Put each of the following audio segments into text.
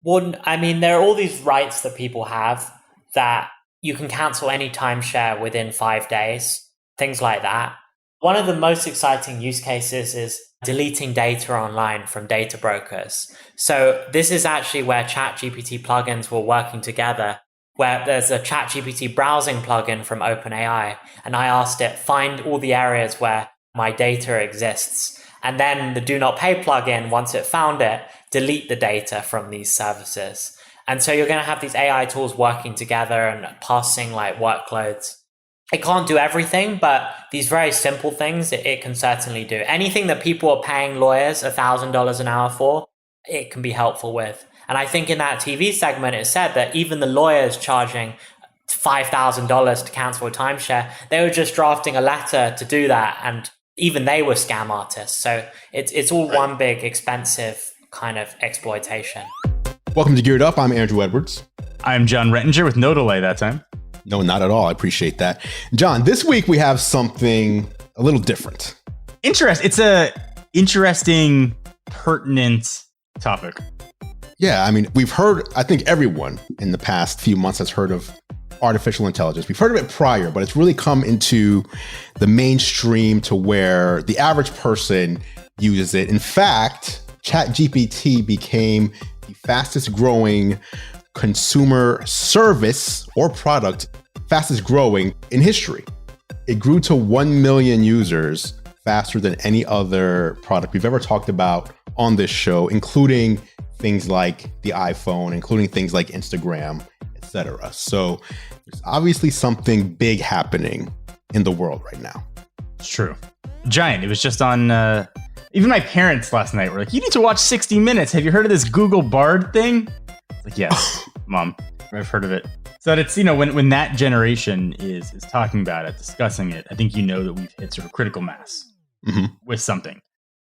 Well, I mean, there are all these rights that people have that you can cancel any timeshare within 5 days, things like that. One of the most exciting use cases is deleting data online from data brokers. So this is actually where ChatGPT plugins were working together, where there's a ChatGPT browsing plugin from OpenAI, and I asked it, find all the areas where my data exists. And then the DoNotPay plugin, once it found it, delete the data from these services. And so you're going to have these AI tools working together and passing like workloads. It can't do everything, but these very simple things, it can certainly do. Anything that people are paying lawyers $1,000 an hour for, it can be helpful with. And I think in that TV segment, it said that even the lawyers charging $5,000 to cancel a timeshare, they were just drafting a letter to do that. And even they were scam artists. So it's all one big expensive kind of exploitation. Welcome to Geared Up. I'm Andrew Edwards. I'm John Rettinger with no delay that time. No, not at all. I appreciate that. John, this week we have something a little different. It's a interesting, pertinent topic. Yeah, I mean, we've heard, I think everyone in the past few months has heard of artificial intelligence. We've heard of it prior, but it's really come into the mainstream to where the average person uses it. In fact, ChatGPT became the fastest growing consumer service or product, fastest growing in history. It grew to 1 million users faster than any other product we've ever talked about on this show, including things like the iPhone, including things like Instagram, etc. So there's obviously something big happening in the world right now. It's true. Giant. It was just on, even my parents last night were like, you need to watch 60 Minutes. Have you heard of this Google Bard thing? Like, yes, Mom, I've heard of it. So it's, when that generation is talking about it, discussing it, I think that we've hit sort of critical mass with something.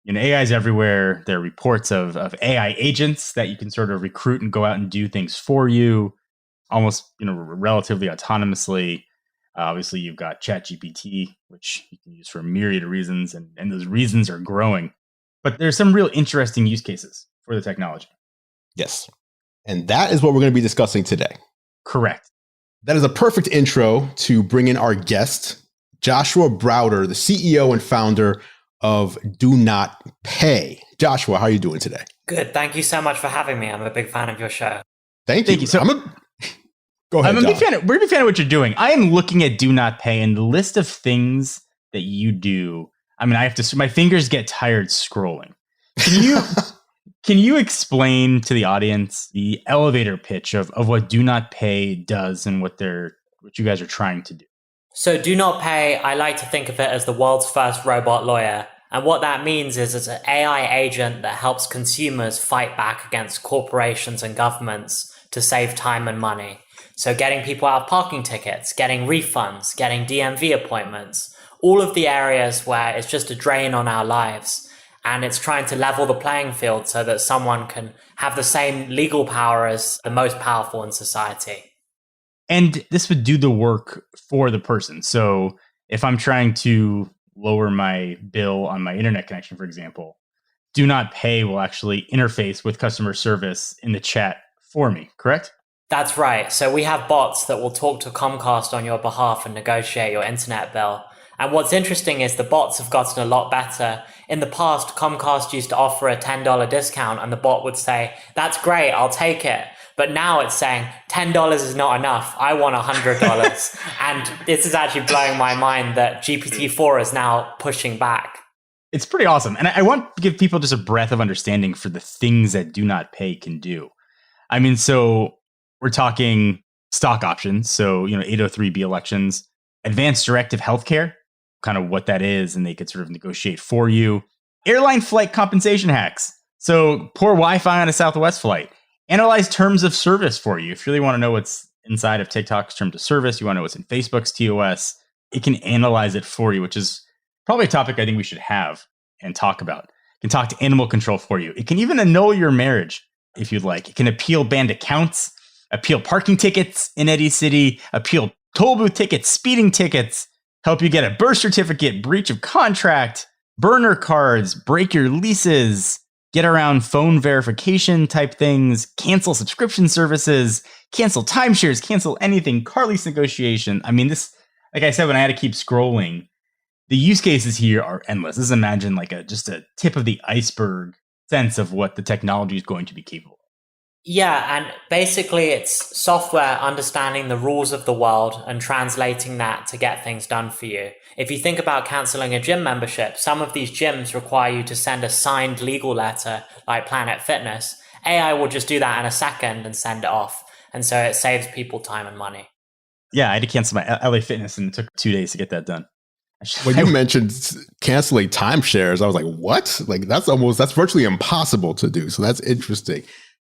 AI is everywhere. There are reports of AI agents that you can sort of recruit and go out and do things for you, almost, relatively autonomously. Obviously, you've got ChatGPT, which you can use for a myriad of reasons, and those reasons are growing. But there's some real interesting use cases for the technology. Yes. And that is what we're going to be discussing today. Correct. That is a perfect intro to bring in our guest, Joshua Browder, the CEO and founder of DoNotPay. Joshua, how are you doing today? Good. Thank you so much for having me. I'm a big fan of your show. Thank you. So Go ahead, we're a big fan of what you're doing. I am looking at DoNotPay and the list of things that you do. I mean, my fingers get tired scrolling. Can you explain to the audience the elevator pitch of what DoNotPay does and what you guys are trying to do? So DoNotPay, I like to think of it as the world's first robot lawyer. And what that means is it's an AI agent that helps consumers fight back against corporations and governments to save time and money. So getting people out of parking tickets, getting refunds, getting DMV appointments, all of the areas where it's just a drain on our lives. And it's trying to level the playing field so that someone can have the same legal power as the most powerful in society. And this would do the work for the person. So if I'm trying to lower my bill on my internet connection, for example, DoNotPay will actually interface with customer service in the chat for me, correct? That's right. So we have bots that will talk to Comcast on your behalf and negotiate your internet bill. And what's interesting is the bots have gotten a lot better. In the past, Comcast used to offer a $10 discount and the bot would say, that's great, I'll take it. But now it's saying $10 is not enough. I want $100. And this is actually blowing my mind that GPT-4 is now pushing back. It's pretty awesome. And I want to give people just a breadth of understanding for the things that DoNotPay can do. I mean, so we're talking stock options. So, 803B elections, advanced directive healthcare, kind of what that is, and they could sort of negotiate for you. Airline flight compensation hacks. So poor Wi-Fi on a Southwest flight. Analyze terms of service for you. If you really want to know what's inside of TikTok's terms of service, you want to know what's in Facebook's TOS, it can analyze it for you, which is probably a topic I think we should have and talk about. It can talk to animal control for you. It can even annul your marriage if you'd like. It can appeal banned accounts, appeal parking tickets in Eddie City, appeal toll booth tickets, speeding tickets, help you get a birth certificate, breach of contract, burner cards, break your leases, get around phone verification type things, cancel subscription services, cancel timeshares, cancel anything, car lease negotiation. I mean, this, like I said, when I had to keep scrolling, the use cases here are endless. This is imagine like just a tip of the iceberg sense of what the technology is going to be capable of. Yeah, and basically it's software understanding the rules of the world and translating that to get things done for you. If you think about canceling a gym membership, some of these gyms require you to send a signed legal letter like Planet Fitness. AI will just do that in a second and send it off. And so it saves people time and money. Yeah, I had to cancel my LA Fitness and it took 2 days to get that done. When you mentioned canceling timeshares, I was like, what? Like that's virtually impossible to do. So that's interesting.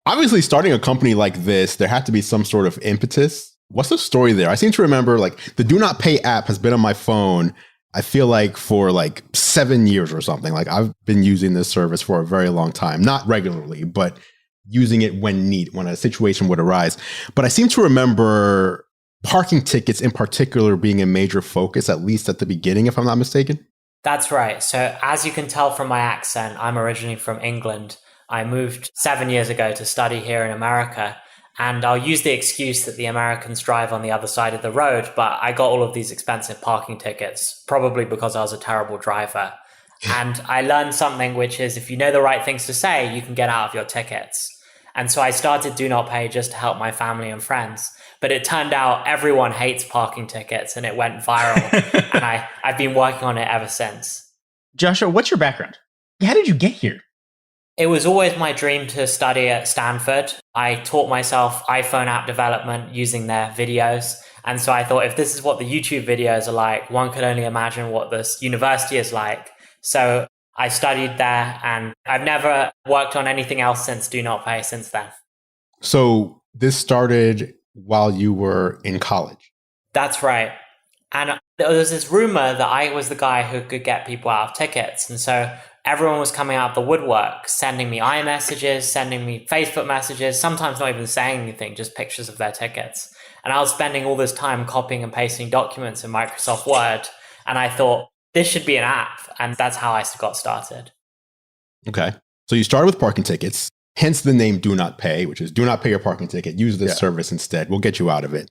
Obviously, starting a company like this, there had to be some sort of impetus. What's the story there? I seem to remember like the DoNotPay app has been on my phone, I feel like for like 7 years or something. Like I've been using this service for a very long time, not regularly, but using it when a situation would arise. But I seem to remember parking tickets in particular being a major focus, at least at the beginning, if I'm not mistaken. That's right. So as you can tell from my accent, I'm originally from England. I moved 7 years ago to study here in America, and I'll use the excuse that the Americans drive on the other side of the road, but I got all of these expensive parking tickets, probably because I was a terrible driver. And I learned something, which is if you know the right things to say, you can get out of your tickets. And so I started DoNotPay just to help my family and friends. But it turned out everyone hates parking tickets and it went viral. And I've been working on it ever since. Joshua, what's your background? How did you get here? It was always my dream to study at Stanford. I taught myself iPhone app development using their videos. And so I thought if this is what the YouTube videos are like, one could only imagine what this university is like. So I studied there and I've never worked on anything else since DoNotPay since then. So this started while you were in college. That's right. And there was this rumor that I was the guy who could get people out of tickets. And so everyone was coming out of the woodwork, sending me iMessages, sending me Facebook messages, sometimes not even saying anything, just pictures of their tickets. And I was spending all this time copying and pasting documents in Microsoft Word. And I thought, this should be an app. And that's how I got started. Okay. So you started with parking tickets, hence the name DoNotPay, which is do not pay your parking ticket. Use this service instead. We'll get you out of it.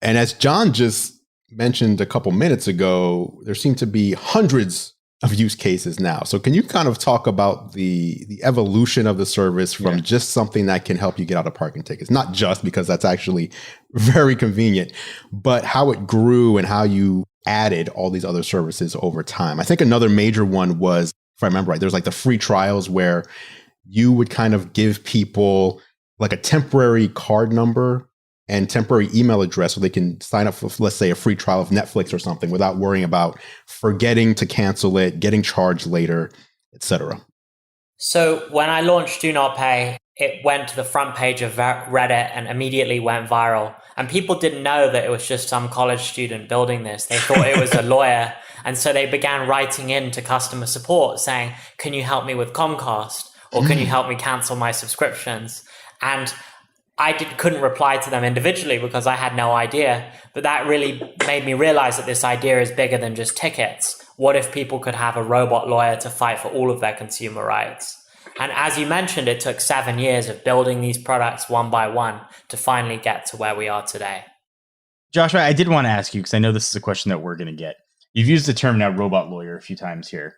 And as John just mentioned a couple minutes ago, there seem to be hundreds of use cases now. So can you kind of talk about the evolution of the service from just something that can help you get out of parking tickets? Not just because that's actually very convenient, but how it grew and how you added all these other services over time. I think another major one was, if I remember right, there's like the free trials where you would kind of give people like a temporary card number and temporary email address so they can sign up for, let's say, a free trial of Netflix or something without worrying about forgetting to cancel it, getting charged later, etc. So when I launched DoNotPay, it went to the front page of Reddit and immediately went viral. And people didn't know that it was just some college student building this. They thought it was a lawyer. And so they began writing in to customer support saying, can you help me with Comcast? Or can you help me cancel my subscriptions? And I couldn't reply to them individually because I had no idea. But that really made me realize that this idea is bigger than just tickets. What if people could have a robot lawyer to fight for all of their consumer rights? And as you mentioned, it took 7 years of building these products one by one to finally get to where we are today. Joshua, I did want to ask you, because I know this is a question that we're going to get. You've used the term now robot lawyer a few times here.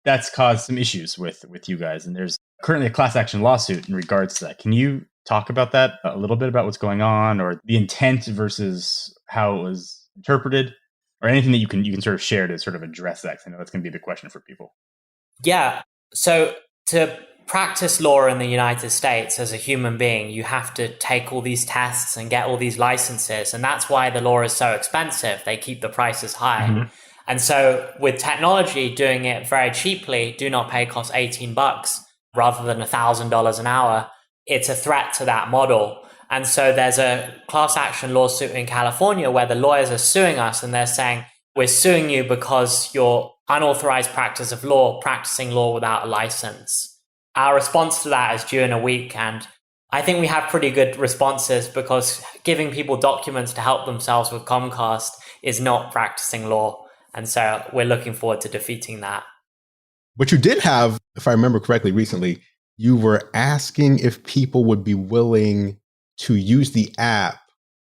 That's caused some issues with you guys. And there's currently a class action lawsuit in regards to that. Can you talk about that a little bit, about what's going on, or the intent versus how it was interpreted, or anything that you can sort of share to sort of address that? 'Cause I know that's going to be the question for people. Yeah. So to practice law in the United States as a human being, you have to take all these tests and get all these licenses. And that's why the law is so expensive. They keep the prices high. Mm-hmm. And so with technology, doing it very cheaply, DoNotPay costs $18 rather than $1,000 an hour. It's a threat to that model. And so there's a class action lawsuit in California where the lawyers are suing us and they're saying, we're suing you because your unauthorized practice of law, practicing law without a license. Our response to that is due in a week. And I think we have pretty good responses because giving people documents to help themselves with Comcast is not practicing law. And so we're looking forward to defeating that. But you did have, if I remember correctly recently, you were asking if people would be willing to use the app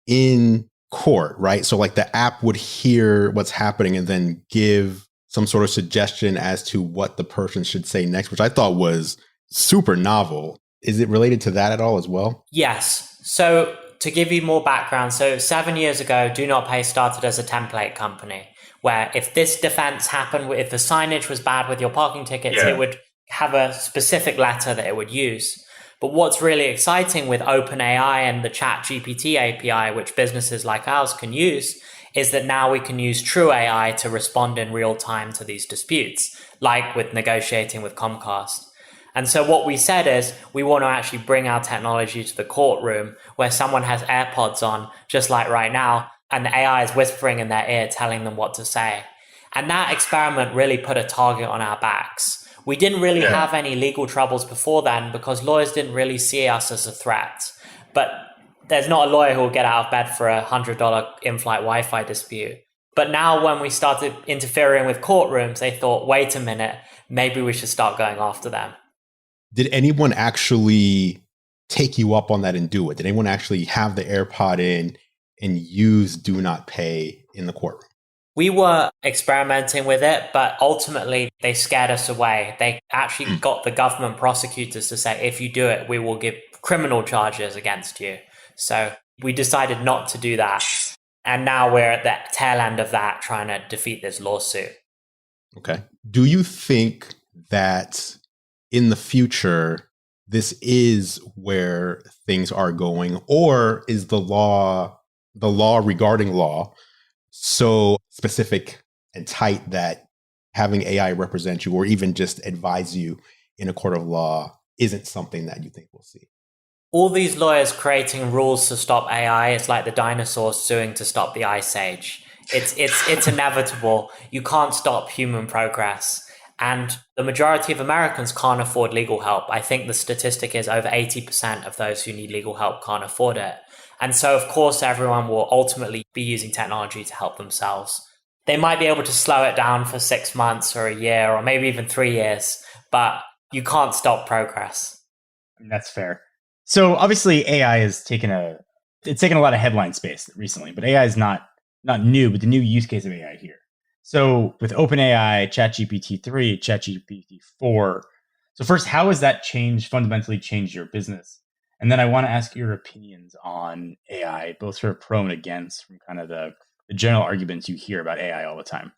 in court, right? So like the app would hear what's happening and then give some sort of suggestion as to what the person should say next, which I thought was super novel. Is it related to that at all as well? Yes. So to give you more background, so 7 years ago, DoNotPay started as a template company where if this defense happened, if the signage was bad with your parking tickets, it would have a specific letter that it would use. But what's really exciting with OpenAI and the ChatGPT API, which businesses like ours can use, is that now we can use true AI to respond in real time to these disputes, like with negotiating with Comcast. And so what we said is we want to actually bring our technology to the courtroom where someone has AirPods on, just like right now, and the AI is whispering in their ear, telling them what to say. And that experiment really put a target on our backs. We didn't really have any legal troubles before then because lawyers didn't really see us as a threat. But there's not a lawyer who will get out of bed for $100 in-flight Wi-Fi dispute. But now when we started interfering with courtrooms, they thought, wait a minute, maybe we should start going after them. Did anyone actually take you up on that and do it? Did anyone actually have the AirPod in and use DoNotPay in the courtroom? We were experimenting with it, but ultimately they scared us away. They actually got the government prosecutors to say, if you do it, we will give criminal charges against you. So we decided not to do that. And now we're at the tail end of that, trying to defeat this lawsuit. Okay. Do you think that in the future, this is where things are going, or is the law regarding law so specific and tight that having AI represent you or even just advise you in a court of law isn't something that you think we'll see? All these lawyers creating rules to stop AI is like the dinosaurs suing to stop the ice age. It's inevitable. You can't stop human progress. And the majority of Americans can't afford legal help. I think the statistic is over 80% of those who need legal help can't afford it. And so, of course, everyone will ultimately be using technology to help themselves. They might be able to slow it down for 6 months or a year or maybe even 3 years, but you can't stop progress. That's fair. So obviously AI has taken a lot of headline space recently, but AI is not new, but the new use case of AI here. So with OpenAI, ChatGPT 3, ChatGPT 4, so first, how has that fundamentally changed your business? And then I want to ask your opinions on AI, both for pro and against, from kind of the general arguments you hear about AI all the time.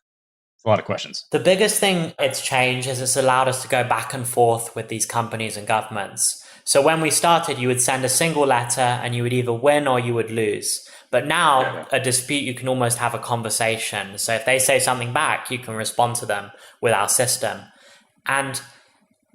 It's a lot of questions. The biggest thing it's changed is it's allowed us to go back and forth with these companies and governments. So when we started, you would send a single letter and you would either win or you would lose. But now a dispute, you can almost have a conversation. So if they say something back, you can respond to them with our system. And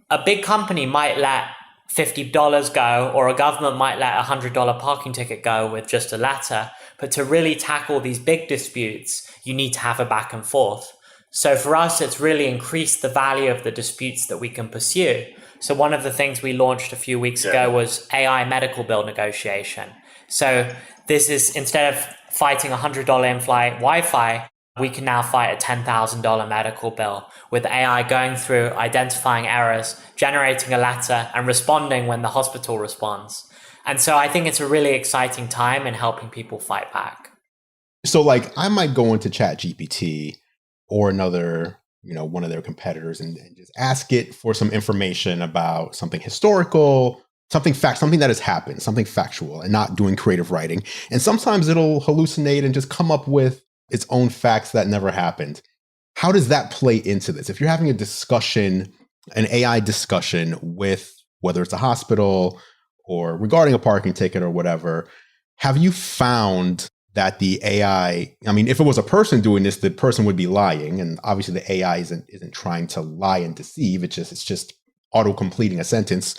a big company might let $50 go, or a government might let a $100 parking ticket go with just a letter. But to really tackle these big disputes, you need to have a back and forth. So for us, it's really increased the value of the disputes that we can pursue. So one of the things we launched a few weeks ago was AI medical bill negotiation. So this is, instead of fighting $100 in-flight Wi-Fi, we can now fight a $10,000 medical bill with AI going through, identifying errors, generating a letter, and responding when the hospital responds. And so I think it's a really exciting time in helping people fight back. So like I might go into ChatGPT or another, one of their competitors and just ask it for some information about something historical, something that has happened, something factual, and not doing creative writing. And sometimes it'll hallucinate and just come up with its own facts that never happened. How does that play into this? If you're having a discussion, an AI discussion with whether it's a hospital or regarding a parking ticket or whatever, have you found that the AI, if it was a person doing this, the person would be lying. And obviously the AI isn't trying to lie and deceive. It's just auto-completing a sentence.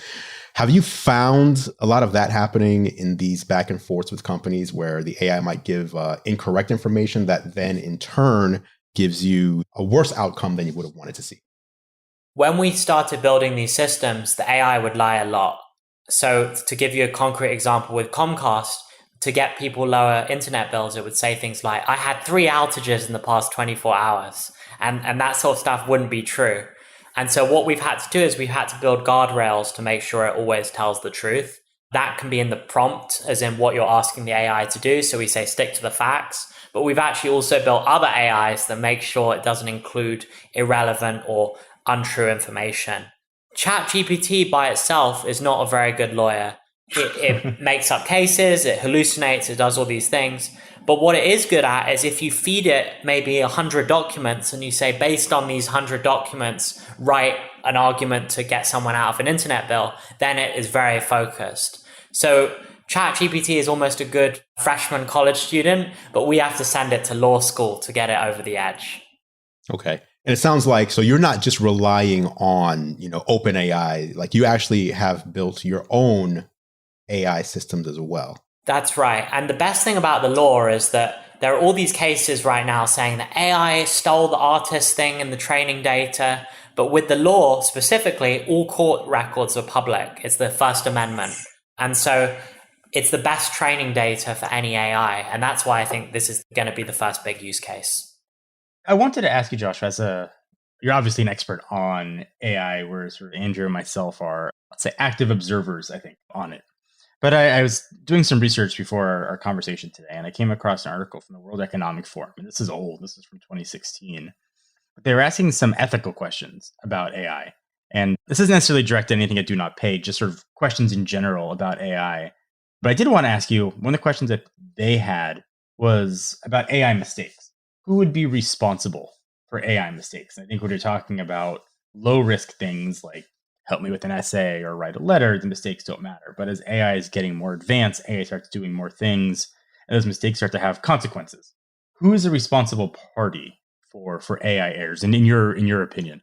Have you found a lot of that happening in these back and forths with companies where the AI might give incorrect information that then in turn gives you a worse outcome than you would have wanted to see? When we started building these systems, the AI would lie a lot. So to give you a concrete example with Comcast, to get people lower internet bills, it would say things like, I had 3 outages in the past 24 hours. And that sort of stuff wouldn't be true. And so what we've had to do is we've had to build guardrails to make sure it always tells the truth. That can be in the prompt, as in what you're asking the AI to do. So we say stick to the facts. But we've actually also built other AIs that make sure it doesn't include irrelevant or untrue information. ChatGPT by itself is not a very good lawyer. It makes up cases, it hallucinates, it does all these things. But what it is good at is if you feed it maybe 100 documents and you say, based on these 100 documents, write an argument to get someone out of an internet bill, then it is very focused. So ChatGPT is almost a good freshman college student, but we have to send it to law school to get it over the edge. Okay. And it sounds like, so you're not just relying on, OpenAI, like you actually have built your own AI systems as well. That's right. And the best thing about the law is that there are all these cases right now saying that AI stole the artist thing and the training data. But with the law specifically, all court records are public. It's the First Amendment. And so it's the best training data for any AI. And that's why I think this is going to be the first big use case. I wanted to ask you, Josh, you're obviously an expert on AI, whereas Andrew and myself are, let's say, active observers, I think, on it. But I was doing some research before our conversation today, and I came across an article from the World Economic Forum. And this is old. This is from 2016. But they were asking some ethical questions about AI. And this isn't necessarily directed at anything at DoNotPay, just sort of questions in general about AI. But I did want to ask you, one of the questions that they had was about AI mistakes. Who would be responsible for AI mistakes? And I think when you're talking about low-risk things like help me with an essay or write a letter, the mistakes don't matter. But as AI is getting more advanced, AI starts doing more things, and those mistakes start to have consequences. Who is the responsible party for AI errors? And in your opinion?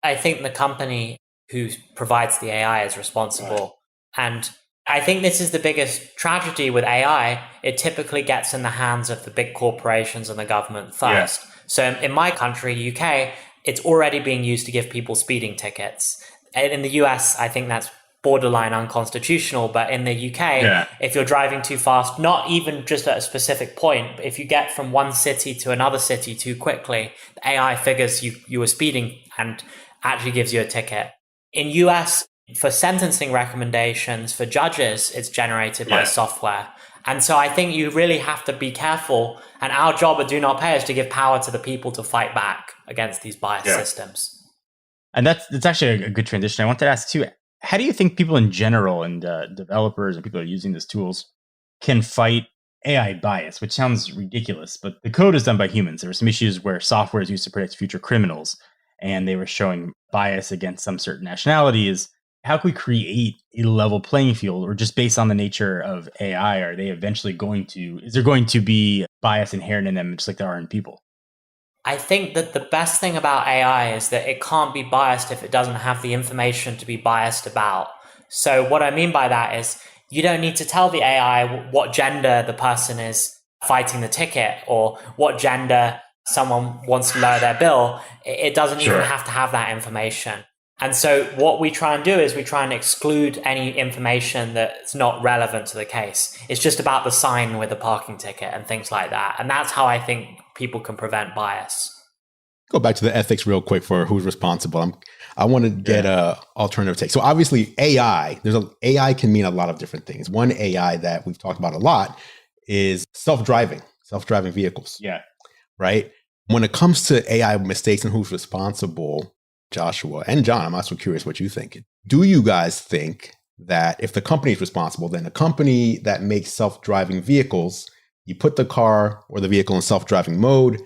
I think the company who provides the AI is responsible. Right. And I think this is the biggest tragedy with AI. It typically gets in the hands of the big corporations and the government first. Yeah. So in my country, UK, it's already being used to give people speeding tickets. In the US, I think that's borderline unconstitutional. But in the UK, if you're driving too fast, not even just at a specific point, but if you get from one city to another city too quickly, the AI figures you were speeding and actually gives you a ticket. In US, for sentencing recommendations for judges, it's generated by software. And so I think you really have to be careful. And our job at DoNotPay is to give power to the people to fight back against these biased systems. And that's actually a good transition. I want to ask too, how do you think people in general and developers and people who are using these tools can fight AI bias, which sounds ridiculous, but the code is done by humans. There were some issues where software is used to predict future criminals, and they were showing bias against some certain nationalities. How can we create a level playing field, or just based on the nature of AI, is there going to be bias inherent in them just like there are in people? I think that the best thing about AI is that it can't be biased if it doesn't have the information to be biased about. So what I mean by that is you don't need to tell the AI what gender the person is fighting the ticket or what gender someone wants to lower their bill. It doesn't even have to have that information. And so what we try and do is we try and exclude any information that's not relevant to the case. It's just about the sign with the parking ticket and things like that. And that's how I think people can prevent bias. Go back to the ethics real quick for who's responsible. I want to get a alternative take. So obviously AI can mean a lot of different things. One AI that we've talked about a lot is self-driving vehicles. Yeah. Right. When it comes to AI mistakes and who's responsible, Joshua and John, I'm also curious what you think. Do you guys think that if the company is responsible, then a company that makes self-driving vehicles, you put the car or the vehicle in self-driving mode,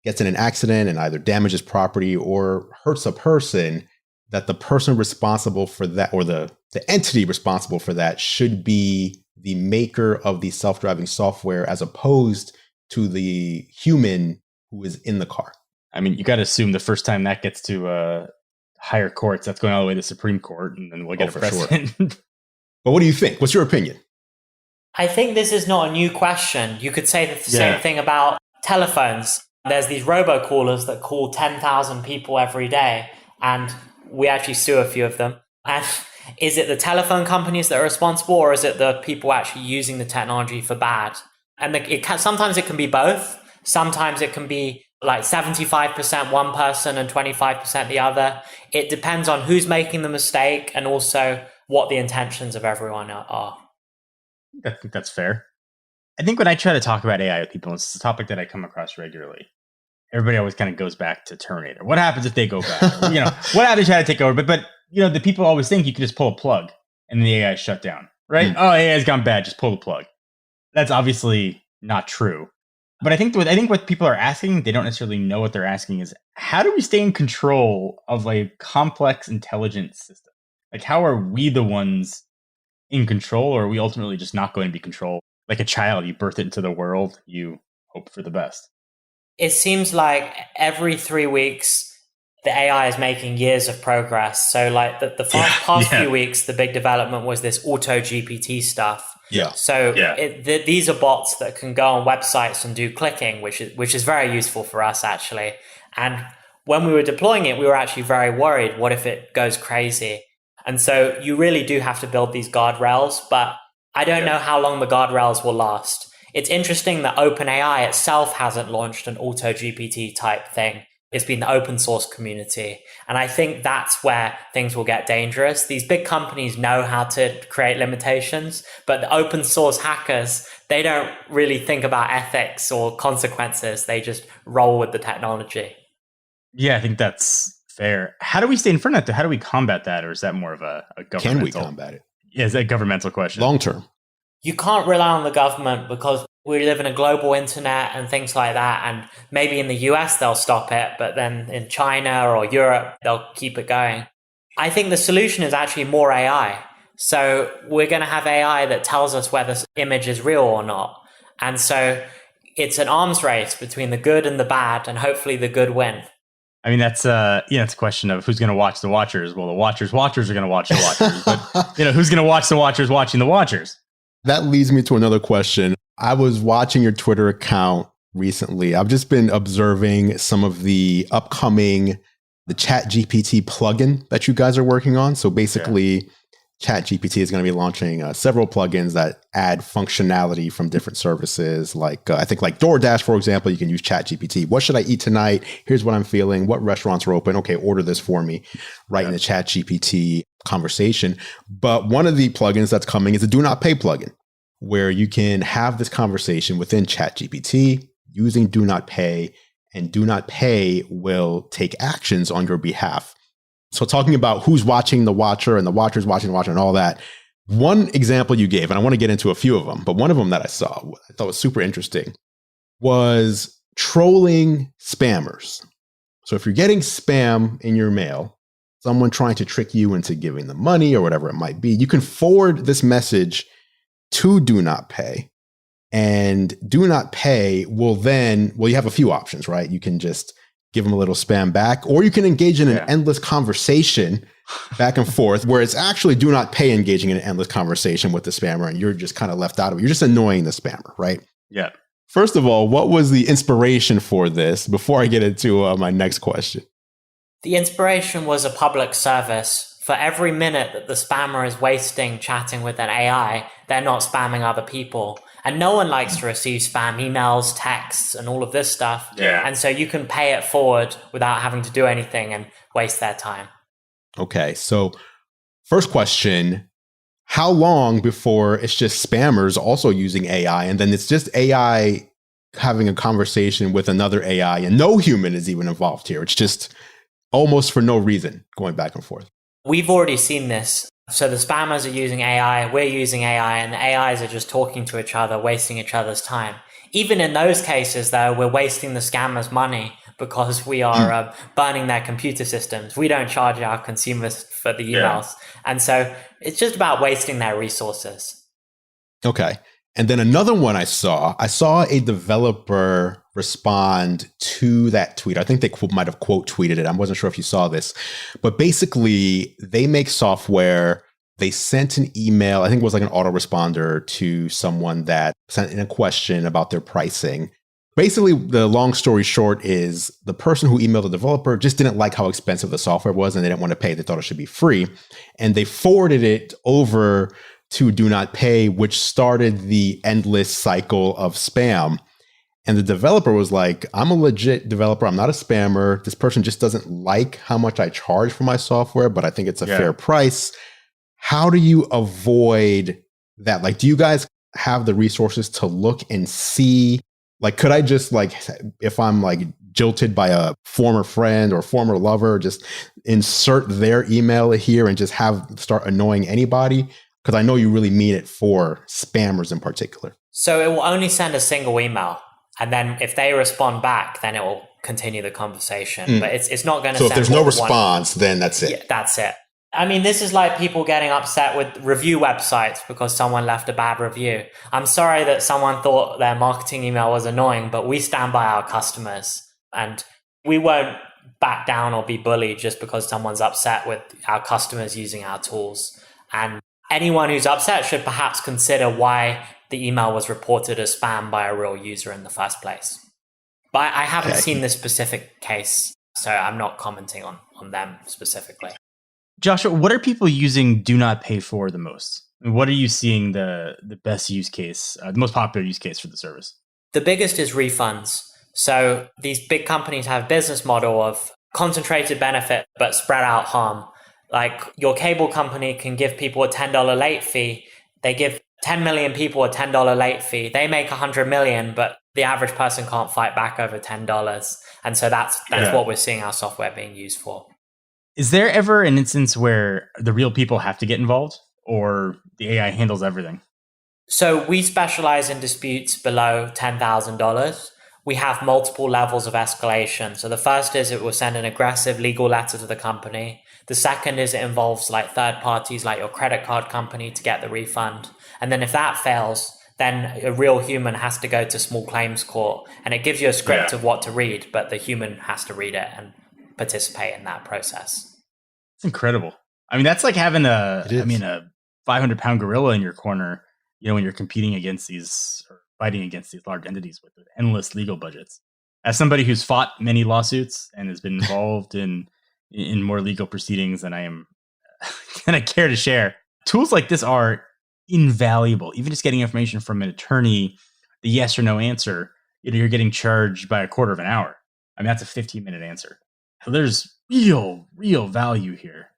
gets in an accident and either damages property or hurts a person, that the person responsible for that or the entity responsible for that should be the maker of the self-driving software as opposed to the human who is in the car? I mean, you got to assume the first time that gets to higher courts, that's going all the way to the Supreme Court, and then we'll get a precedent. Sure. But what do you think? What's your opinion? I think this is not a new question. You could say the same thing about telephones. There's these robocallers that call 10,000 people every day, and we actually sue a few of them. And is it the telephone companies that are responsible, or is it the people actually using the technology for bad? And sometimes it can be both. Sometimes it can be like 75% one person and 25% the other. It depends on who's making the mistake and also what the intentions of everyone are. I think that's fair. I think when I try to talk about AI with people, it's a topic that I come across regularly. Everybody always kind of goes back to Terminator. What happens if they go back? What happens if they try to take over? But the people always think you can just pull a plug and the AI is shut down, right? Oh, AI has gone bad. Just pull the plug. That's obviously not true. But I think what people are asking, they don't necessarily know what they're asking is, how do we stay in control of a complex intelligence system? Like, how are we the ones in control, or are we ultimately just not going to be controlled? Like a child, you birth it into the world, you hope for the best. It seems like every 3 weeks, the AI is making years of progress. So like the past few weeks, the big development was this auto GPT stuff. Yeah. So these are bots that can go on websites and do clicking, which is very useful for us actually. And when we were deploying it, we were actually very worried. What if it goes crazy? And so you really do have to build these guardrails, but I don't know how long the guardrails will last. It's interesting that OpenAI itself hasn't launched an auto GPT type thing. It's been the open source community. And I think that's where things will get dangerous. These big companies know how to create limitations, but the open source hackers, they don't really think about ethics or consequences. They just roll with the technology. Yeah, I think that's fair. How do we stay in front of that? How do we combat that? Or is that more of a governmental? Can we combat it? Yeah, is that a governmental question? Long term. You can't rely on the government because we live in a global internet and things like that. And maybe in the US, they'll stop it, but then in China or Europe, they'll keep it going. I think the solution is actually more AI. So we're going to have AI that tells us whether this image is real or not. And so it's an arms race between the good and the bad, and hopefully the good win. I mean, it's a question of who's going to watch the watchers. Well, the watchers are going to watch the watchers, but who's going to watch the watchers watching the watchers? That leads me to another question. I was watching your Twitter account recently. I've just been observing some of the upcoming, the ChatGPT plugin that you guys are working on. So basically, ChatGPT is going to be launching several plugins that add functionality from different services. Like I think like DoorDash, for example, you can use ChatGPT. What should I eat tonight? Here's what I'm feeling. What restaurants are open? Okay, order this for me. Right in the ChatGPT conversation. But one of the plugins that's coming is a DoNotPay plugin, where you can have this conversation within ChatGPT using DoNotPay, and DoNotPay will take actions on your behalf. So talking about who's watching the watcher and the watcher's watching the watcher and all that, one example you gave, and I want to get into a few of them, but one of them that I saw, I thought was super interesting, was trolling spammers. So if you're getting spam in your mail, someone trying to trick you into giving them money or whatever it might be, you can forward this message to DoNotPay, and DoNotPay will then, well, you have a few options, right? You can just give them a little spam back, or you can engage in an endless conversation back and forth where it's actually DoNotPay engaging in an endless conversation with the spammer, and you're just kind of left out of it. You're just annoying the spammer, right? Yeah. First of all, what was the inspiration for this before I get into my next question? The inspiration was a public service. For every minute that the spammer is wasting chatting with an AI, they're not spamming other people. And no one likes to receive spam emails, texts, and all of this stuff. Yeah. And so you can pay it forward without having to do anything and waste their time. Okay, so first question, how long before it's just spammers also using AI, and then it's just AI having a conversation with another AI and no human is even involved here? It's just almost for no reason going back and forth. We've already seen this. So the spammers are using AI, we're using AI, and the AIs are just talking to each other, wasting each other's time. Even in those cases, though, we're wasting the scammers' money because we are burning their computer systems. We don't charge our consumers for the emails. And so it's just about wasting their resources. Okay. And then another one I saw a developer respond to that tweet. I think they might have quote tweeted it. I wasn't sure if you saw this, but basically they make software. They sent an email. I think it was like an autoresponder to someone that sent in a question about their pricing. Basically, the long story short is the person who emailed the developer just didn't like how expensive the software was and they didn't want to pay. They thought it should be free. And they forwarded it over to DoNotPay, which started the endless cycle of spam. And the developer was like, I'm a legit developer. I'm not a spammer. This person just doesn't like how much I charge for my software, but I think it's a fair price. How do you avoid that? Like, do you guys have the resources to look and see? Like, could I just like, if I'm like jilted by a former friend or former lover, just insert their email here and just start annoying anybody? Because I know you really mean it for spammers in particular. So it will only send a single email. And then if they respond back, then it will continue the conversation. But it's not going to send. So if there's no response, then that's it. Yeah, that's it. I mean, this is like people getting upset with review websites because someone left a bad review. I'm sorry that someone thought their marketing email was annoying, but we stand by our customers and we won't back down or be bullied just because someone's upset with our customers using our tools. And anyone who's upset should perhaps consider why the email was reported as spam by a real user in the first place. But I haven't seen this specific case, so I'm not commenting on them specifically. Joshua, what are people using DoNotPay for the most? What are you seeing the best use case, the most popular use case for the service? The biggest is refunds. So these big companies have a business model of concentrated benefit but spread out harm. Like your cable company can give people a $10 late fee. They give 10 million people a $10 late fee. They make 100 million, but the average person can't fight back over $10. And so that's what we're seeing our software being used for. Is there ever an instance where the real people have to get involved or the AI handles everything? So we specialize in disputes below $10,000. We have multiple levels of escalation. So the first is it will send an aggressive legal letter to the company. The second is it involves like third parties like your credit card company to get the refund. And then if that fails, then a real human has to go to small claims court and it gives you a script of what to read, but the human has to read it and participate in that process. It's incredible. I mean, that's like having a 500-pound gorilla in your corner, you know, when you're competing against these or fighting against these large entities with endless legal budgets. As somebody who's fought many lawsuits and has been involved in more legal proceedings than I am going to care to share, tools like this are invaluable. Even just getting information from an attorney, the yes or no answer, you know, you're getting charged by a quarter of an hour. I mean, that's a 15-minute answer. So there's real value here.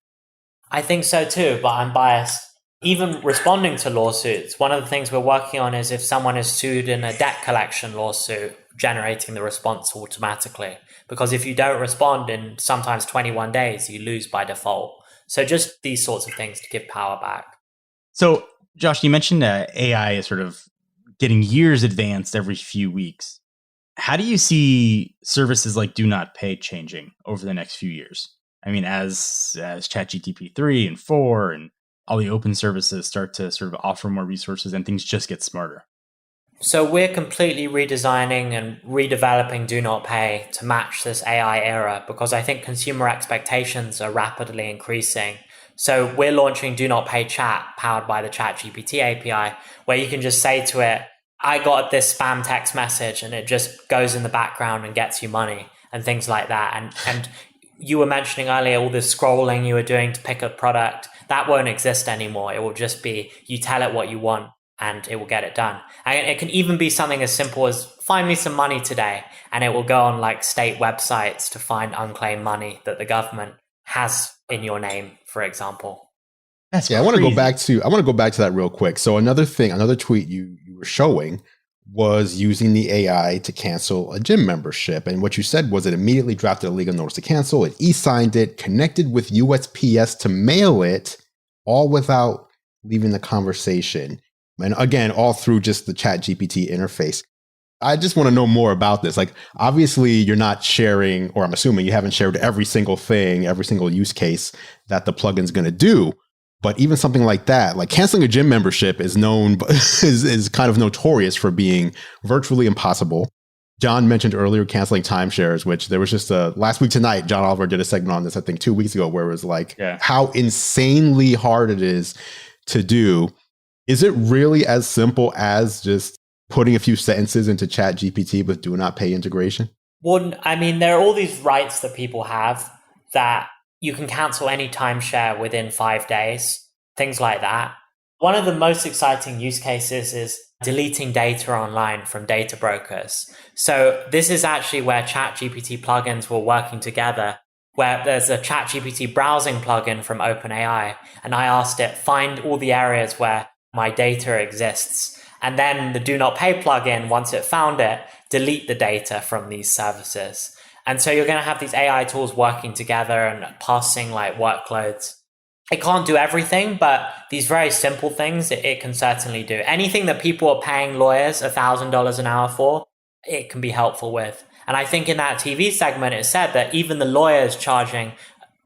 I think so too, but I'm biased. Even responding to lawsuits, one of the things we're working on is if someone is sued in a debt collection lawsuit, generating the response automatically. Because if you don't respond in sometimes 21 days, you lose by default. So just these sorts of things to give power back. So, Josh, you mentioned AI is sort of getting years advanced every few weeks. How do you see services like DoNotPay changing over the next few years? I mean, as ChatGPT 3 and 4 and all the open services start to sort of offer more resources and things just get smarter. So we're completely redesigning and redeveloping DoNotPay to match this AI era because I think consumer expectations are rapidly increasing. So we're launching DoNotPay Chat powered by the ChatGPT API, where you can just say to it, I got this spam text message, and it just goes in the background and gets you money and things like that. And you were mentioning earlier all this scrolling you were doing to pick a product. That won't exist anymore. It will just be you tell it what you want and it will get it done. And it can even be something as simple as find me some money today, and it will go on like state websites to find unclaimed money that the government has in your name, for example. That's I want to go back to that real quick. So another tweet you were showing was using the AI to cancel a gym membership. And what you said was it immediately drafted a legal notice to cancel, it e-signed it, connected with USPS to mail it, all without leaving the conversation. And again, all through just the ChatGPT interface. I just want to know more about this. Like, obviously you're not sharing, or I'm assuming you haven't shared every single thing, every single use case that the plugin's going to do. But even something like that, like canceling a gym membership is kind of notorious for being virtually impossible. John mentioned earlier canceling timeshares, which there was just last week tonight, John Oliver did a segment on this, I think 2 weeks ago, where it was like how insanely hard it is to do. Is it really as simple as just putting a few sentences into ChatGPT with DoNotPay integration? Well, I mean, there are all these rights that people have that you can cancel any timeshare within 5 days, things like that. One of the most exciting use cases is deleting data online from data brokers. So this is actually where ChatGPT plugins were working together, where there's a ChatGPT browsing plugin from OpenAI. And I asked it, find all the areas where my data exists. And then the DoNotPay plugin, once it found it, delete the data from these services. And so you're going to have these AI tools working together and passing like workloads. It can't do everything, but these very simple things, it can certainly do. Anything that people are paying lawyers $1,000 an hour for, it can be helpful with. And I think in that TV segment, it said that even the lawyers charging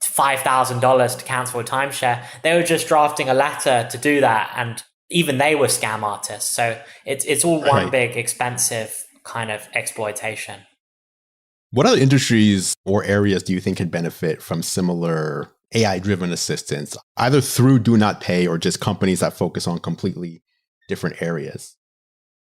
$5,000 to cancel a timeshare, they were just drafting a letter to do that. And even they were scam artists. So it's all one big expensive kind of exploitation. What other industries or areas do you think could benefit from similar AI-driven assistance, either through DoNotPay or just companies that focus on completely different areas?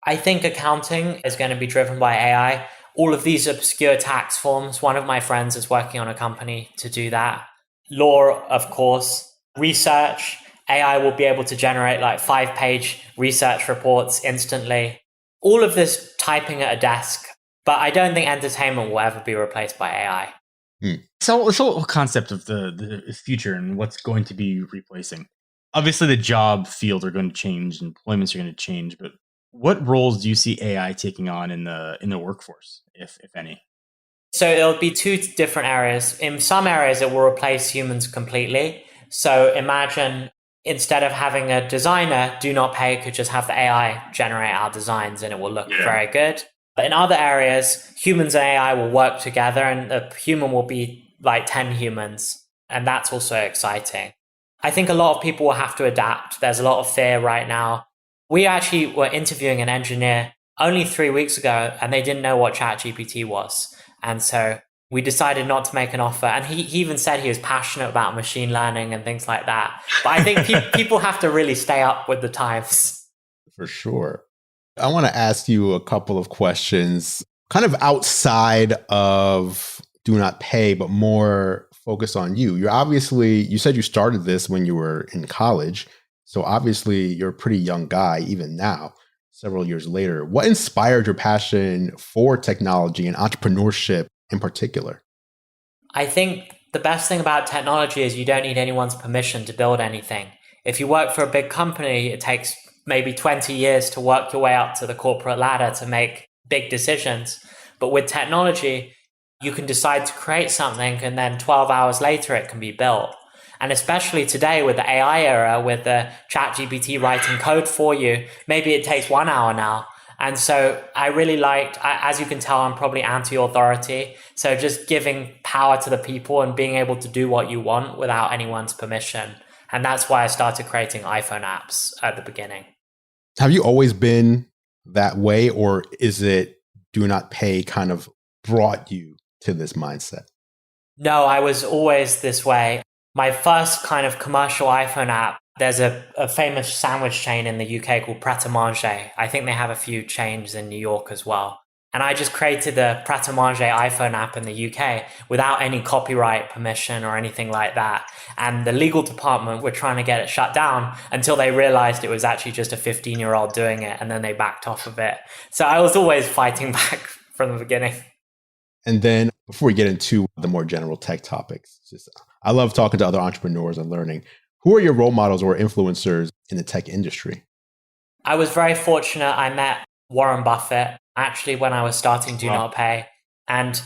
I think accounting is going to be driven by AI. All of these obscure tax forms, one of my friends is working on a company to do that. Law, of course. Research, AI will be able to generate like 5-page research reports instantly. All of this typing at a desk. But I don't think entertainment will ever be replaced by AI. So this whole concept of the future and what's going to be replacing. Obviously, the job field are going to change, employments are going to change, but what roles do you see AI taking on in the workforce, if any? So it'll be two different areas. In some areas, it will replace humans completely. So imagine instead of having a designer, DoNotPay could just have the AI generate our designs and it will look very good. But in other areas, humans and AI will work together and a human will be like 10 humans. And that's also exciting. I think a lot of people will have to adapt. There's a lot of fear right now. We actually were interviewing an engineer only 3 weeks ago and they didn't know what ChatGPT was. And so we decided not to make an offer. And he even said he was passionate about machine learning and things like that. But I think people have to really stay up with the times. For sure. I want to ask you a couple of questions kind of outside of DoNotPay, but more focused on you. You said you started this when you were in college. So obviously you're a pretty young guy, even now, several years later. What inspired your passion for technology and entrepreneurship in particular? I think the best thing about technology is you don't need anyone's permission to build anything. If you work for a big company, it takes maybe 20 years to work your way up to the corporate ladder to make big decisions. But with technology, you can decide to create something and then 12 hours later it can be built. And especially today with the AI era, with the ChatGPT writing code for you, maybe it takes 1 hour now. And so I really liked, as you can tell, I'm probably anti-authority. So just giving power to the people and being able to do what you want without anyone's permission. And that's why I started creating iPhone apps at the beginning. Have you always been that way, or is it DoNotPay kind of brought you to this mindset? No, I was always this way. My first kind of commercial iPhone app, there's a famous sandwich chain in the UK called Pret a Manger. I think they have a few chains in New York as well. And I just created the Pret a Manger iPhone app in the UK without any copyright permission or anything like that. And the legal department were trying to get it shut down until they realized it was actually just a 15-year-old doing it. And then they backed off of it. So I was always fighting back from the beginning. And then before we get into the more general tech topics, I love talking to other entrepreneurs and learning. Who are your role models or influencers in the tech industry? I was very fortunate. I met Warren Buffett actually when I was starting DoNotPay. And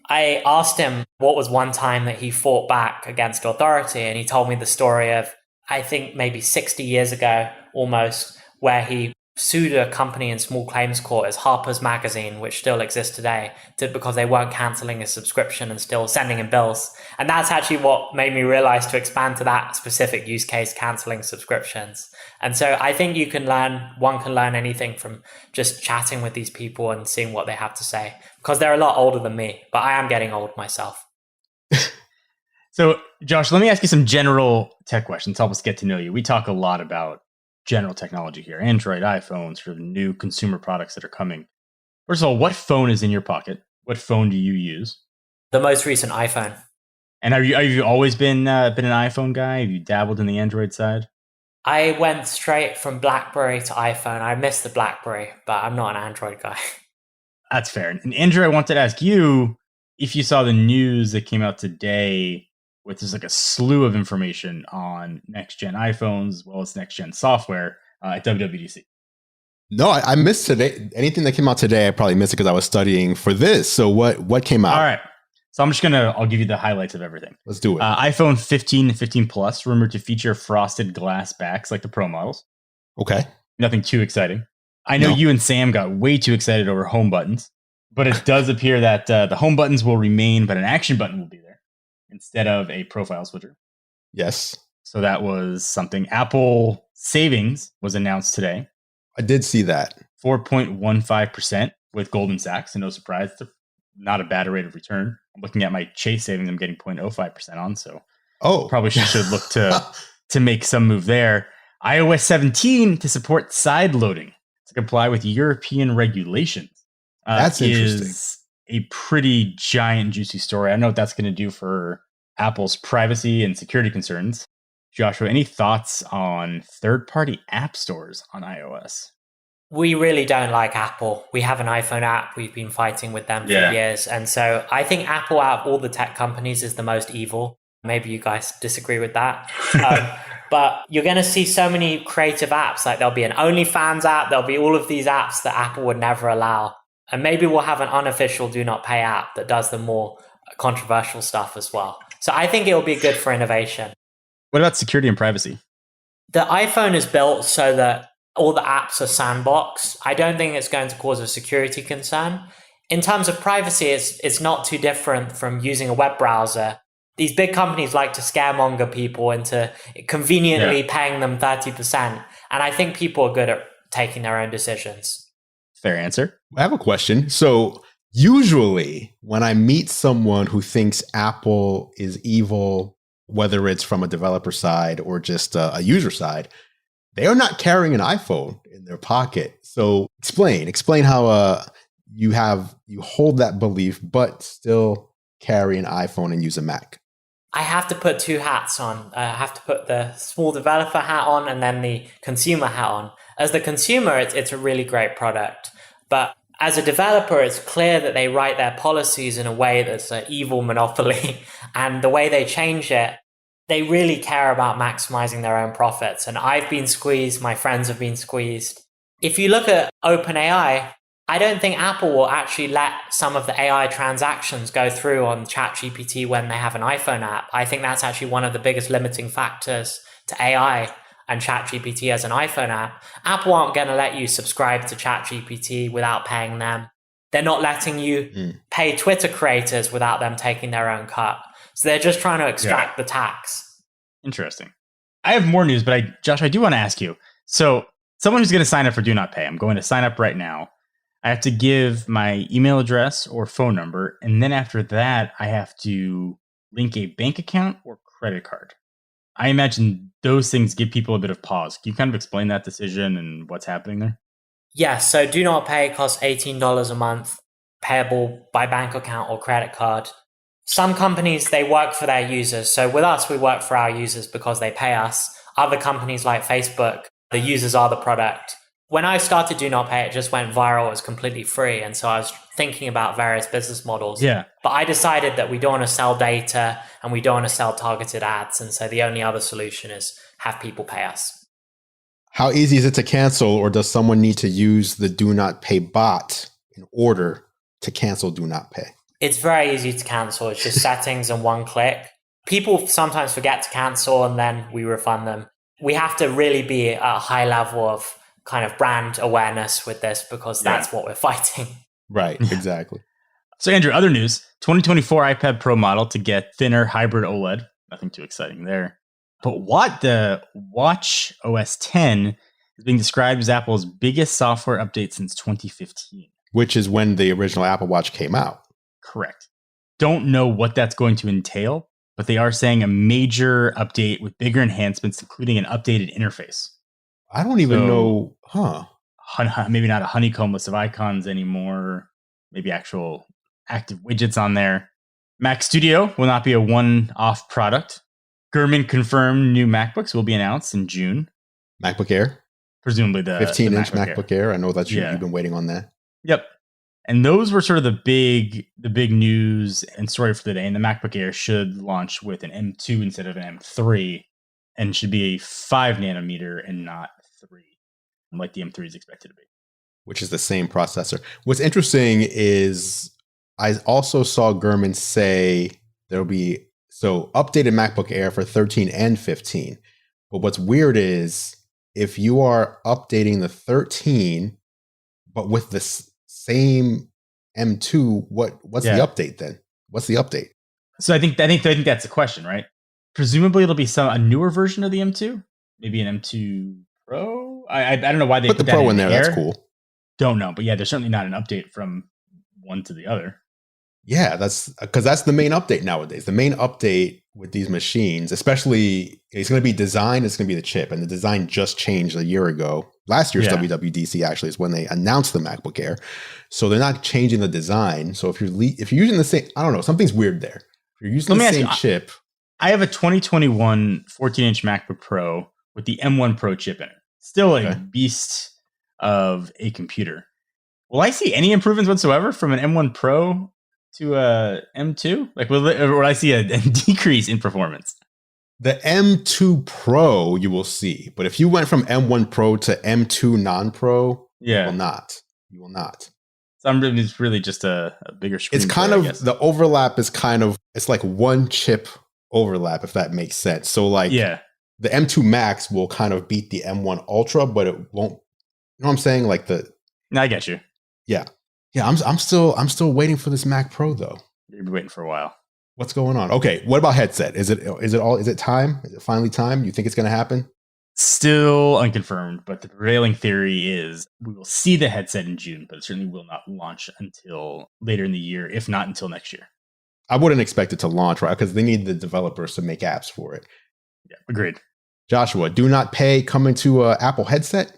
I asked him what was one time that he fought back against authority. And he told me the story of, I think maybe 60 years ago almost, where he sued a company in small claims court as Harper's Magazine, which still exists today, because they weren't canceling his subscription and still sending him bills. And that's actually what made me realize to expand to that specific use case, canceling subscriptions. And so I think one can learn anything from just chatting with these people and seeing what they have to say, because they're a lot older than me, but I am getting old myself. So Josh, let me ask you some general tech questions. Help us get to know you. We talk a lot about general technology here, Android, iPhones, sort of new consumer products that are coming. First of all, what phone is in your pocket? What phone do you use? The most recent iPhone. And have you always been an iPhone guy? Have you dabbled in the Android side? I went straight from BlackBerry to iPhone. I missed the BlackBerry, but I'm not an Android guy. That's fair. And Andrew, I wanted to ask you if you saw the news that came out today with just like a slew of information on next gen iPhones as well as next gen software at WWDC. No, I missed today. Anything that came out today, I probably missed it because I was studying for this. So what came out? All right. So I'll give you the highlights of everything. Let's do it. iPhone 15 and 15 Plus rumored to feature frosted glass backs like the Pro models. Okay. Nothing too exciting. I know you and Sam got way too excited over home buttons, but it does appear that the home buttons will remain, but an action button will be there instead of a profile switcher. Yes. So that was something. Apple savings was announced today. I did see that. 4.15% with Goldman Sachs. So no surprise. It's not a bad rate of return. I'm looking at my Chase savings. I'm getting 0.05% on. So probably should look to make some move there. iOS 17 to support side loading to comply with European regulations. That's interesting. Is a pretty giant, juicy story. I don't know what that's going to do for Apple's privacy and security concerns. Joshua, any thoughts on third-party app stores on iOS? We really don't like Apple. We have an iPhone app. We've been fighting with them for years. And so I think Apple, out of all the tech companies, is the most evil. Maybe you guys disagree with that. But you're going to see so many creative apps. Like there'll be an OnlyFans app. There'll be all of these apps that Apple would never allow. And maybe we'll have an unofficial DoNotPay app that does the more controversial stuff as well. So I think it'll be good for innovation. What about security and privacy? The iPhone is built so that all the apps are sandboxed. I don't think it's going to cause a security concern. In terms of privacy, it's not too different from using a web browser. These big companies like to scaremonger people into conveniently paying them 30%. And I think people are good at taking their own decisions. Fair answer. I have a question. So usually when I meet someone who thinks Apple is evil, whether it's from a developer side or just a user side, they are not carrying an iPhone in their pocket. So explain how you hold that belief, but still carry an iPhone and use a Mac. I have to put two hats on. I have to put the small developer hat on and then the consumer hat on. As the consumer, it's a really great product. But as a developer, it's clear that they write their policies in a way that's an evil monopoly. And the way they change it, they really care about maximizing their own profits. And I've been squeezed. My friends have been squeezed. If you look at OpenAI, I don't think Apple will actually let some of the AI transactions go through on ChatGPT when they have an iPhone app. I think that's actually one of the biggest limiting factors to AI and ChatGPT as an iPhone app. Apple aren't going to let you subscribe to ChatGPT without paying them. They're not letting you pay Twitter creators without them taking their own cut. So they're just trying to extract the tax. Interesting. I have more news, but Josh, I do want to ask you. So someone who's going to sign up for DoNotPay, I'm going to sign up right now. I have to give my email address or phone number. And then after that, I have to link a bank account or credit card. I imagine those things give people a bit of pause. Can you kind of explain that decision and what's happening there? Yes. So DoNotPay costs $18 a month, payable by bank account or credit card. Some companies, they work for their users. So with us, we work for our users because they pay us. Other companies like Facebook, the users are the product. When I started DoNotPay, it just went viral. It was completely free. And so I was thinking about various business models. Yeah. But I decided that we don't want to sell data and we don't want to sell targeted ads. And so the only other solution is have people pay us. How easy is it to cancel, or does someone need to use the DoNotPay bot in order to cancel DoNotPay? It's very easy to cancel. It's just settings and one click. People sometimes forget to cancel and then we refund them. We have to really be at a high level of kind of brand awareness with this because that's what we're fighting. Right, exactly. So Andrew, other news, 2024 iPad Pro model to get thinner hybrid OLED. Nothing too exciting there. But what the Watch OS 10 is being described as Apple's biggest software update since 2015. Which is when the original Apple Watch came out. Correct. Don't know what that's going to entail, but they are saying a major update with bigger enhancements, including an updated interface. I don't even know, maybe not a honeycomb list of icons anymore. Maybe actual active widgets on there. Mac Studio will not be a one-off product. Gurman confirmed new MacBooks will be announced in June. MacBook Air, presumably the 15-inch the MacBook Air. I know that's Yeah. you've been waiting on that. Yep. And those were sort of the big news and story for the day. And the MacBook Air should launch with an M2 instead of an M3, and should be a 5 nanometer and not 3, like the M3 is expected to be. Which is the same processor. What's interesting is I also saw Gurman say there'll be updated MacBook Air for 13 and 15. But what's weird is if you are updating the 13, but with the same M2, what's the update then? What's the update? So I think that's the question, right? Presumably it'll be a newer version of the M2, maybe an M2 Pro. I don't know why they put the that Pro in there. Air. That's cool. Don't know, but yeah, there's certainly not an update from one to the other. Yeah, that's because that's the main update nowadays. The main update with these machines, especially, it's going to be design. It's going to be the chip, and the design just changed a year ago. Last year's WWDC actually is when they announced the MacBook Air. So they're not changing the design. So if you're using the same, I don't know, something's weird there. If you're using the same chip. I have a 2021 14-inch MacBook Pro with the M1 Pro chip in it. Still a beast of a computer. Will I see any improvements whatsoever from an M1 Pro to a M2? Like, will I see a decrease in performance? The M2 Pro you will see, but if you went from M1 Pro to M2 non-Pro, you will not. You will not. So it's really just a bigger screen. It's kind of, the overlap is kind of, it's like one chip overlap, if that makes sense. So like, the M2 Max will kind of beat the M1 Ultra, but it won't. You know what I'm saying? Like No, I get you. Yeah. I'm still waiting for this Mac Pro though. You've been waiting for a while. What's going on? Okay, what about headset? Is it time? Is it finally time? You think it's going to happen? Still unconfirmed, but the prevailing theory is we will see the headset in June, but it certainly will not launch until later in the year, if not until next year. I wouldn't expect it to launch, right? Because they need the developers to make apps for it. Yeah, agreed. Joshua, DoNotPay coming to an Apple headset?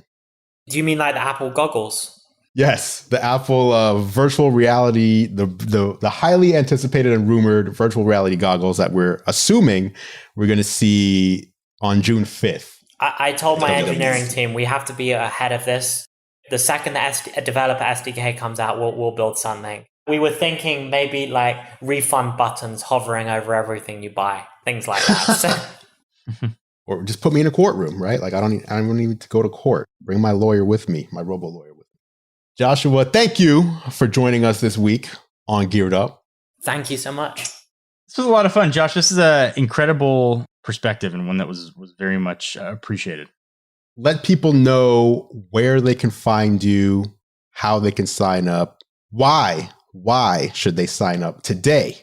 Do you mean like the Apple goggles? Yes, the Apple virtual reality, the highly anticipated and rumored virtual reality goggles that we're assuming we're going to see on June 5th. I told my engineering team we have to be ahead of this. The second the developer SDK comes out, we'll build something. We were thinking maybe like refund buttons hovering over everything you buy, things like that. Or just put me in a courtroom, right? Like I don't need to go to court. Bring my lawyer with me, my robo lawyer with me. Joshua, thank you for joining us this week on Geared Up. Thank you so much. This was a lot of fun, Josh. This is an incredible perspective and one that was very much appreciated. Let people know where they can find you, how they can sign up. Why should they sign up today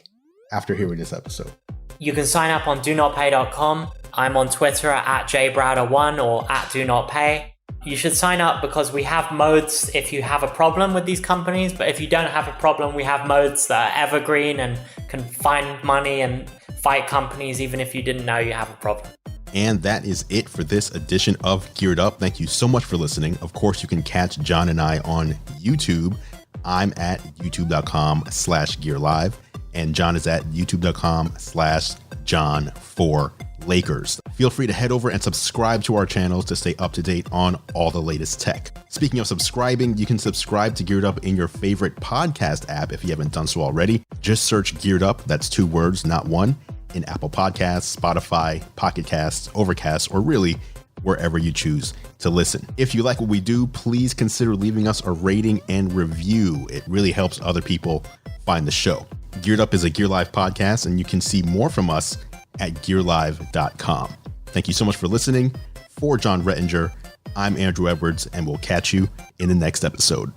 after hearing this episode? You can sign up on DoNotPay.com. I'm on Twitter at jbrowder1 or at DoNotPay. You should sign up because we have modes if you have a problem with these companies, but if you don't have a problem, we have modes that are evergreen and can find money and fight companies even if you didn't know you have a problem. And that is it for this edition of Geared Up. Thank you so much for listening. Of course, you can catch John and I on YouTube. I'm at youtube.com/gearlive and John is at youtube.com/John4Lakers. Feel free to head over and subscribe to our channels to stay up to date on all the latest tech. Speaking of subscribing, you can subscribe to Geared Up in your favorite podcast app if you haven't done so already. Just search Geared Up, that's 2 words, not one, in Apple Podcasts, Spotify, Pocket Casts, Overcast, or really wherever you choose to listen. If you like what we do, please consider leaving us a rating and review. It really helps other people find the show. Geared Up is a Gear Live podcast, and you can see more from us at gearlive.com. Thank you so much for listening. For John Rettinger, I'm Andrew Edwards, and we'll catch you in the next episode.